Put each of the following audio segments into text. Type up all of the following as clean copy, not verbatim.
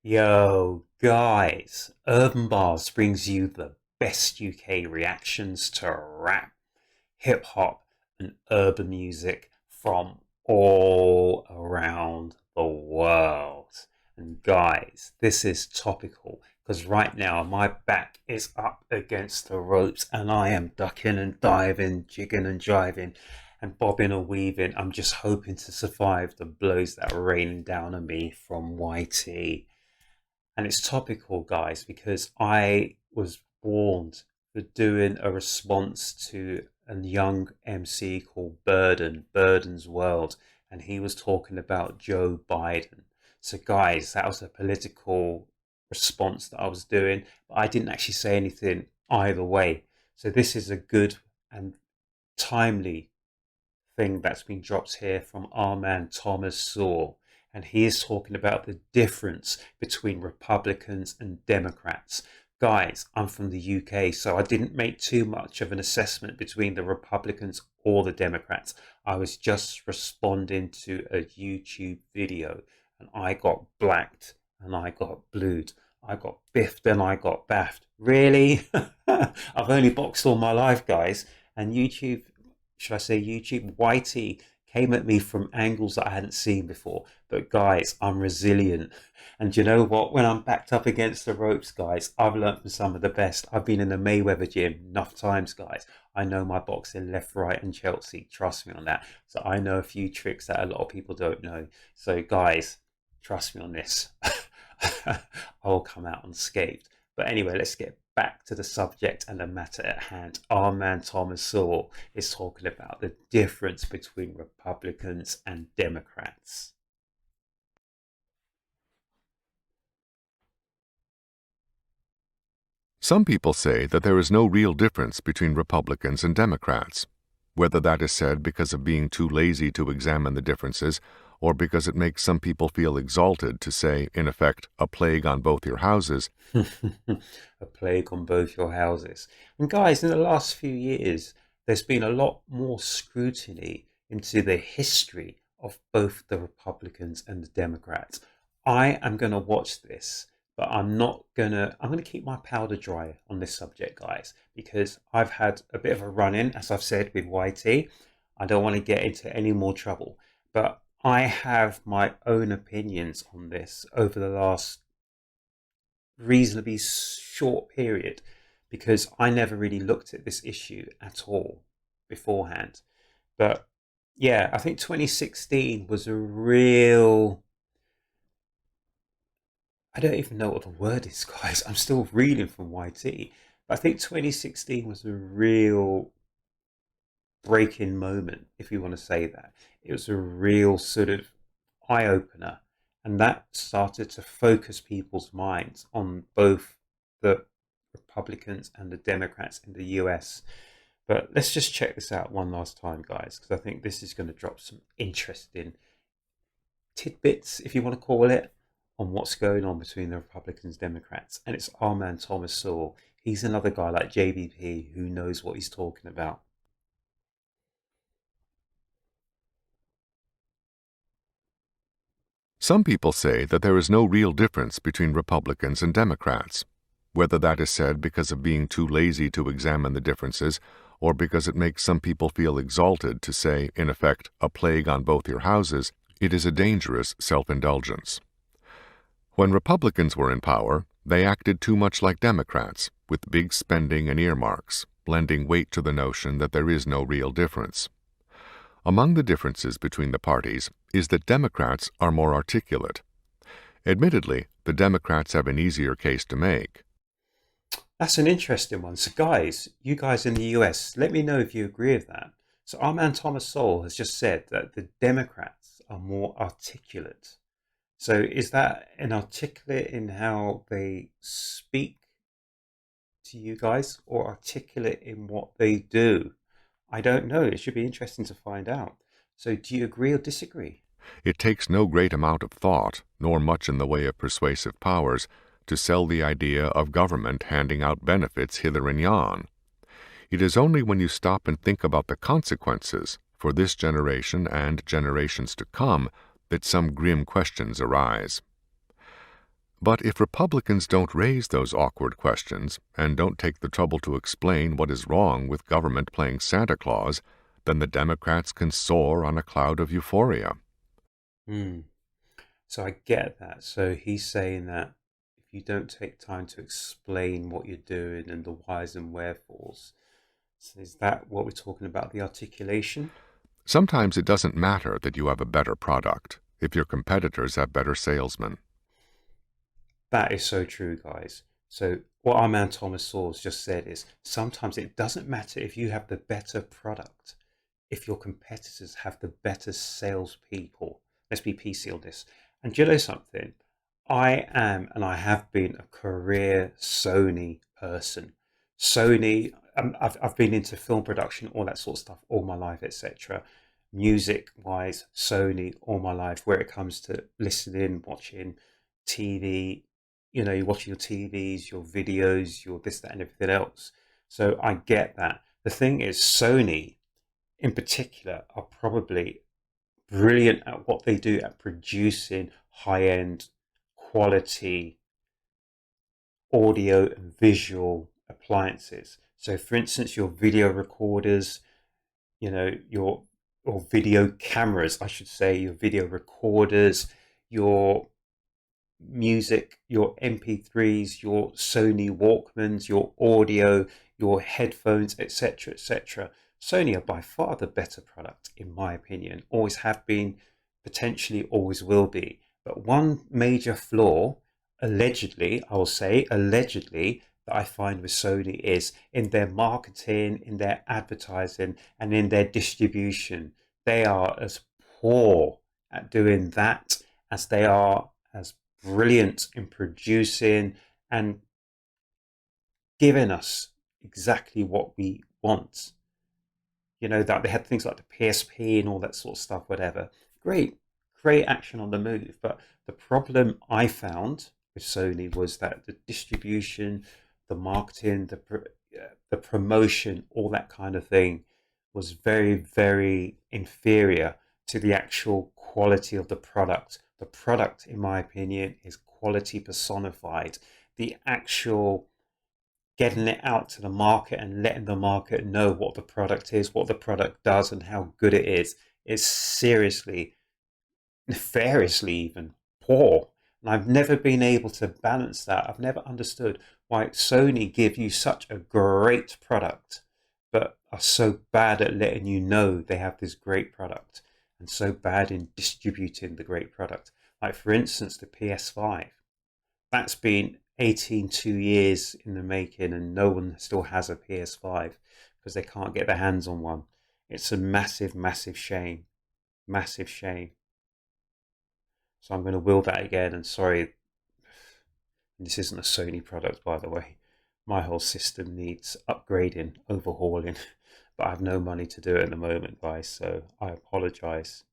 Yo, guys, Urban Bars brings you the best UK reactions to rap, hip hop, and urban music from all around the world. And guys, this is topical because right now my back is up against the ropes and I am ducking and diving, jigging and jiving, and bobbing and weaving. I'm just hoping to survive the blows that are raining down on me from YT. And it's topical, guys, because I was warned for doing a response to a young MC called Burden's World, and he was talking about Joe Biden. So, guys, that was a political response that I was doing, but I didn't actually say anything either way. So, this is a good and timely thing that's been dropped here from our man Thomas Sowell. And he is talking about the difference between Republicans and Democrats. Guys, I'm from the UK, so I didn't make too much of an assessment between the Republicans or the Democrats. I was just responding to a YouTube video, and I got blacked and I got blued. I got biffed and I got baffed. Really? I've only boxed all my life, guys. And YouTube, should I say YouTube, YT came at me from angles that I hadn't seen before. But guys, I'm resilient. And you know what? When I'm backed up against the ropes, guys, I've learned from some of the best. I've been in the Mayweather gym enough times, guys. I know my boxing left, right, and Chelsea. Trust me on that. So I know a few tricks that a lot of people don't know. So guys, trust me on this. I'll come out unscathed. But anyway, let's get back to the subject and the matter at hand. Our man Thomas Sowell is talking about the difference between Republicans and Democrats. Some people say that there is no real difference between Republicans and Democrats, whether that is said because of being too lazy to examine the differences or because it makes some people feel exalted to say, in effect, a plague on both your houses. A plague on both your houses. And guys, in the last few years, there's been a lot more scrutiny into the history of both the Republicans and the Democrats. I am going to watch this, but I'm going to keep my powder dry on this subject, guys, because I've had a bit of a run in, as I've said, with YT. I don't want to get into any more trouble, but I have my own opinions on this over the last reasonably short period because I never really looked at this issue at all beforehand. But yeah, I think 2016 was a real, I don't even know what the word is, guys. I'm still reading from YT. But I think 2016 was a real breaking moment, if you want to say that. It was a real sort of eye opener, and that started to focus people's minds on both the Republicans and the Democrats in the US. But let's just check this out one last time, guys, because I think this is going to drop some interesting tidbits, if you want to call it, on what's going on between the Republicans and Democrats. And it's our man Thomas Sowell. He's another guy like JBP who knows what he's talking about. Some people say that there is no real difference between Republicans and Democrats, whether that is said because of being too lazy to examine the differences or because it makes some people feel exalted to say, in effect, a plague on both your houses. It is a dangerous self-indulgence. When Republicans were in power, they acted too much like Democrats, with big spending and earmarks, lending weight to the notion that there is no real difference. Among the differences between the parties is that Democrats are more articulate. Admittedly, the Democrats have an easier case to make. That's an interesting one. So, guys, you guys in the US, let me know if you agree with that. So, our man Thomas Sowell has just said that the Democrats are more articulate. So, is that an articulate in how they speak to you guys or articulate in what they do? I don't know. It should be interesting to find out. So, do you agree or disagree? It takes no great amount of thought, nor much in the way of persuasive powers, to sell the idea of government handing out benefits hither and yon. It is only when you stop and think about the consequences for this generation and generations to come that some grim questions arise. But if Republicans don't raise those awkward questions and don't take the trouble to explain what is wrong with government playing Santa Claus, then the Democrats can soar on a cloud of euphoria. Hmm. So I get that. So he's saying that if you don't take time to explain what you're doing and the whys and wherefores, so is that what we're talking about, the articulation? Sometimes it doesn't matter that you have a better product if your competitors have better salesmen. That is so true, guys. So what our man Thomas Sowell just said is sometimes it doesn't matter if you have the better product, if your competitors have the better salespeople. Let's be PC on this. And do you know something? I am and I have been a career Sony person. Sony, I've been into film production, all that sort of stuff, all my life, etc. Music wise, Sony, all my life. Where it comes to listening, watching TV, you're watching your TVs, your videos, your this, that, and everything else. So I get that. The thing is, Sony in particular are probably brilliant at what they do at producing high end quality audio and visual appliances. So, for instance, your video recorders, your or video cameras, I should say, your video recorders, your music, your MP3s, your Sony Walkmans, your audio, your headphones, etc., etc. Sony are by far the better product, in my opinion. Always have been, potentially always will be. But one major flaw, allegedly, I will say, allegedly, that I find with Sony is in their marketing, in their advertising, and in their distribution. They are as poor at doing that as they are as brilliant in producing and giving us exactly what we want. That they had things like the PSP and all that sort of stuff, whatever. Great action on the move. But the problem I found with Sony was that the distribution, the marketing, the promotion, all that kind of thing was very, very inferior to the actual quality of the product. The product, in my opinion, is quality personified. The actual getting it out to the market and letting the market know what the product is, what the product does, and how good it is seriously, nefariously even poor. And I've never been able to balance that. I've never understood why Sony give you such a great product, but are so bad at letting you know they have this great product and so bad in distributing the great product. Like, for instance, the PS5. That's been 2 years in the making, and no one still has a PS5 because they can't get their hands on one. It's a massive, massive shame. Massive shame. So I'm going to will that again. And sorry, this isn't a Sony product, by the way. My whole system needs upgrading, overhauling, but I have no money to do it at the moment, guys. So I apologize.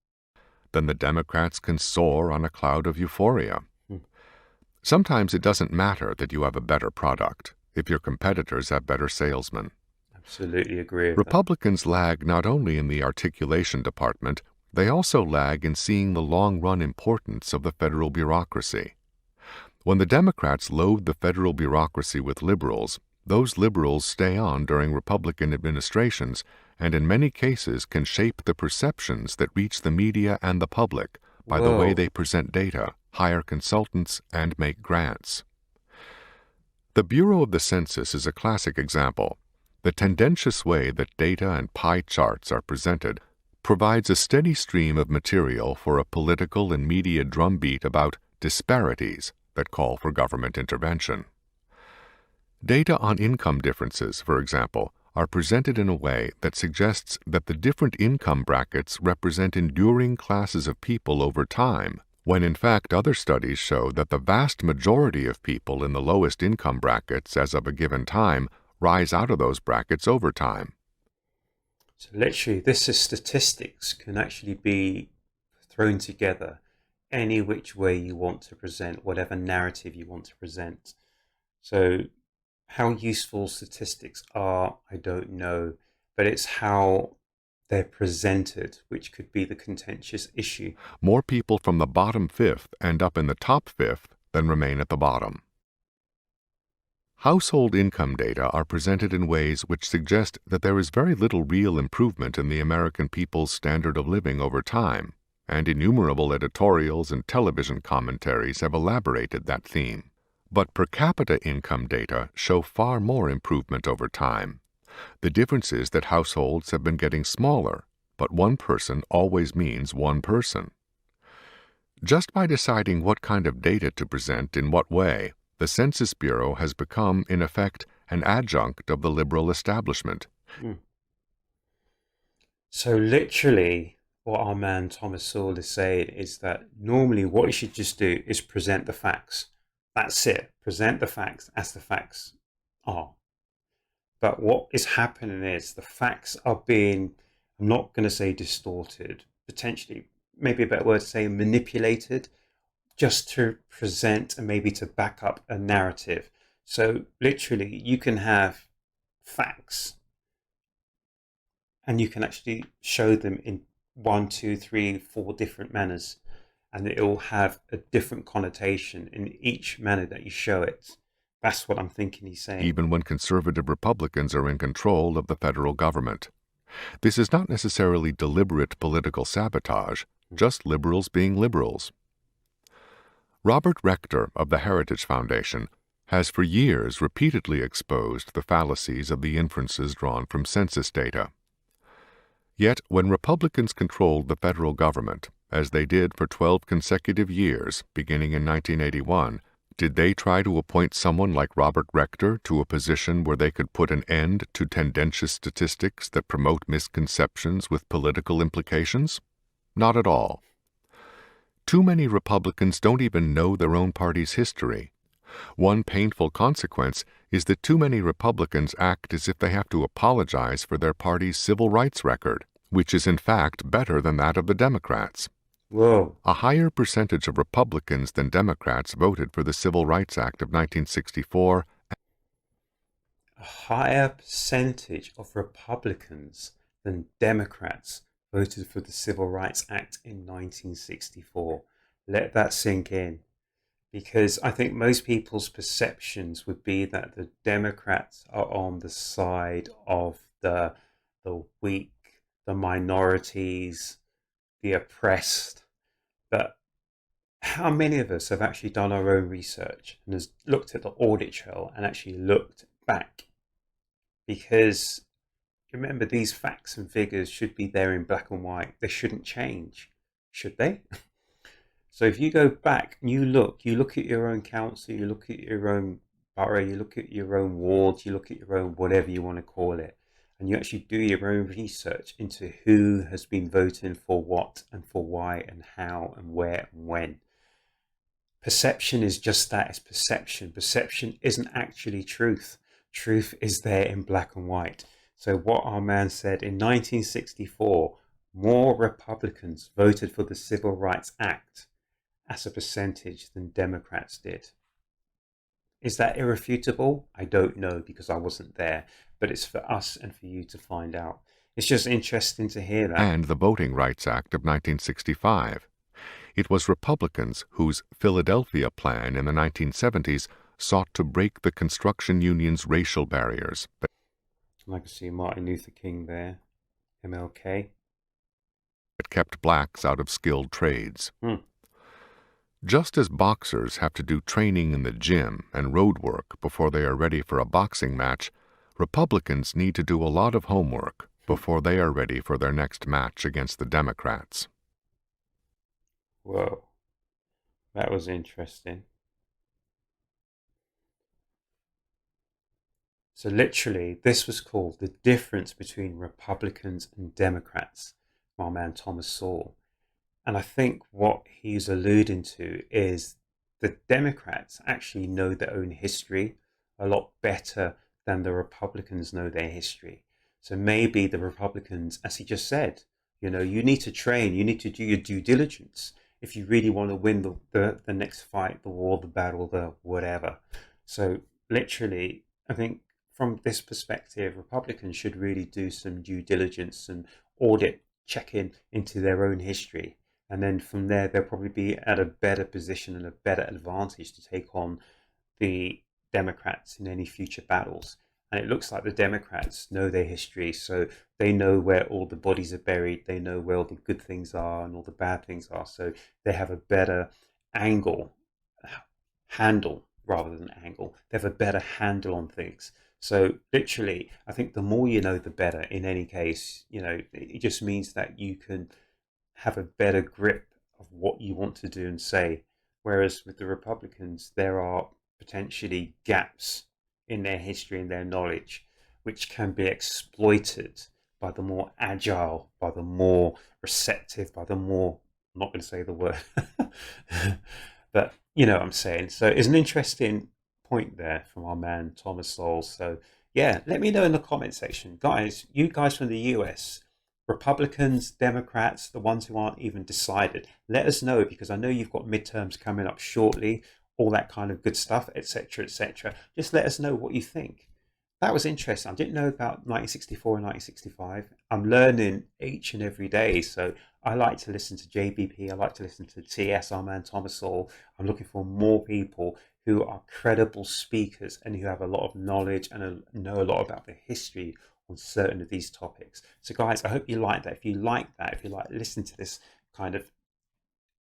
Then the Democrats can soar on a cloud of euphoria. Hmm. Sometimes it doesn't matter that you have a better product if your competitors have better salesmen. Absolutely agree with that. Republicans lag not only in the articulation department, they also lag in seeing the long-run importance of the federal bureaucracy. When the Democrats load the federal bureaucracy with liberals, those liberals stay on during Republican administrations and in many cases can shape the perceptions that reach the media and the public by the way Whoa. they present data, hire consultants, and make grants. The Bureau of the Census is a classic example. The tendentious way that data and pie charts are presented provides a steady stream of material for a political and media drumbeat about disparities that call for government intervention. Data on income differences, for example, are presented in a way that suggests that the different income brackets represent enduring classes of people over time, when in fact other studies show that the vast majority of people in the lowest income brackets as of a given time rise out of those brackets over time. So literally, this is statistics can actually be thrown together any which way you want to present, whatever narrative you want to present. So how useful statistics are, I don't know, but it's how they're presented, which could be the contentious issue. More people from the bottom fifth end up in the top fifth then remain at the bottom. Household income data are presented in ways which suggest that there is very little real improvement in the American people's standard of living over time, and innumerable editorials and television commentaries have elaborated that theme. But per capita income data show far more improvement over time. The difference is that households have been getting smaller, but one person always means one person. Just by deciding what kind of data to present in what way, the Census Bureau has become, in effect, an adjunct of the liberal establishment. So literally, what our man Thomas Sowell is saying is that normally what you should just do is present the facts. That's it. Present the facts as the facts are. But what is happening is the facts are being, I'm not going to say distorted, potentially, maybe a better word to say manipulated, just to present and maybe to back up a narrative. So literally, you can have facts and you can actually show them in 1, 2, 3, 4 different manners, and it will have a different connotation in each manner that you show it. That's what I'm thinking he's saying. Even when conservative Republicans are in control of the federal government. This is not necessarily deliberate political sabotage, just liberals being liberals. Robert Rector of the Heritage Foundation has for years repeatedly exposed the fallacies of the inferences drawn from census data. Yet, when Republicans controlled the federal government, as they did for 12 consecutive years, beginning in 1981, did they try to appoint someone like Robert Rector to a position where they could put an end to tendentious statistics that promote misconceptions with political implications? Not at all. Too many Republicans don't even know their own party's history. One painful consequence is that too many Republicans act as if they have to apologize for their party's civil rights record, which is in fact better than that of the Democrats. Whoa. A higher percentage of Republicans than Democrats voted for the Civil Rights Act of 1964. A higher percentage of Republicans than Democrats voted for the Civil Rights Act in 1964. Let that sink in. Because I think most people's perceptions would be that the Democrats are on the side of the weak, the minorities, the oppressed. But how many of us have actually done our own research and has looked at the audit trail and actually looked back? Because remember, these facts and figures should be there in black and white. They shouldn't change, should they? So if you go back and you look at your own council, you look at your own borough, you look at your own ward, you look at your own whatever you want to call it, and you actually do your own research into who has been voting for what and for why and how and where and when. Perception is just that, it's perception. Perception isn't actually truth. Truth is there in black and white. So what our man said in 1964, more Republicans voted for the Civil Rights Act as a percentage than Democrats did. Is that irrefutable? I don't know because I wasn't there, but it's for us and for you to find out. It's just interesting to hear that. And the Voting Rights Act of 1965. It was Republicans whose Philadelphia Plan in the 1970s sought to break the construction union's racial barriers. I can see Martin Luther King there, MLK. It kept blacks out of skilled trades. Just as boxers have to do training in the gym and road work before they are ready for a boxing match, Republicans need to do a lot of homework before they are ready for their next match against the Democrats. Whoa, that was interesting. So literally, this was called the difference between Republicans and Democrats, my man Thomas Sowell. And I think what he's alluding to is the Democrats actually know their own history a lot better than the Republicans know their history. So maybe the Republicans, as he just said, you need to train, you need to do your due diligence if you really want to win the next fight, the war, the battle, the whatever. So literally, I think from this perspective, Republicans should really do some due diligence and audit, check in into their own history And then from there, they'll probably be at a better position and a better advantage to take on the Democrats in any future battles. And it looks like the Democrats know their history, so they know where all the bodies are buried, they know where all the good things are and all the bad things are, so they have a better angle, handle rather than angle. They have a better handle on things. So literally, I think the more you know, the better. In any case, it just means that you can have a better grip of what you want to do and say. Whereas with the Republicans, there are potentially gaps in their history and their knowledge, which can be exploited by the more agile, by the more receptive, by the more, I'm not going to say the word, but you know what I'm saying. So it's an interesting point there from our man Thomas Sowell. So yeah, let me know in the comment section, guys. You guys from the US, Republicans, Democrats, the ones who aren't even decided. Let us know, because I know you've got midterms coming up shortly, all that kind of good stuff, etc., etc. Just let us know what you think. That was interesting. I didn't know about 1964 and 1965. I'm learning each and every day. So I like to listen to JBP. I like to listen to TS, our man Thomas Sowell. I'm looking for more people who are credible speakers and who have a lot of knowledge and know a lot about the history on certain of these topics. So guys, I hope you like that. If you like that, if you like listen to this kind of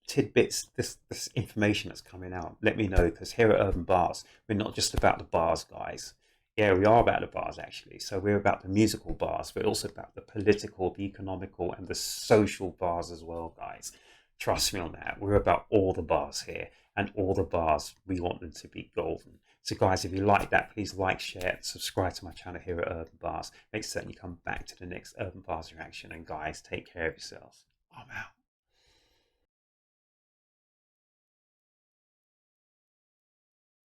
tidbits, this information that's coming out, let me know, because here at Urb'n Barz, we're not just about the bars, guys. Yeah, we are about the bars actually. So we're about the musical bars, but also about the political, the economical, and the social bars as well, guys. Trust me on that. We're about all the bars here, and all the bars, we want them to be golden. So guys, if you like that, please like, share, and subscribe to my channel here at Urb'n Barz. Make certain you come back to the next Urb'n Barz reaction. And guys, take care of yourselves. I'm out.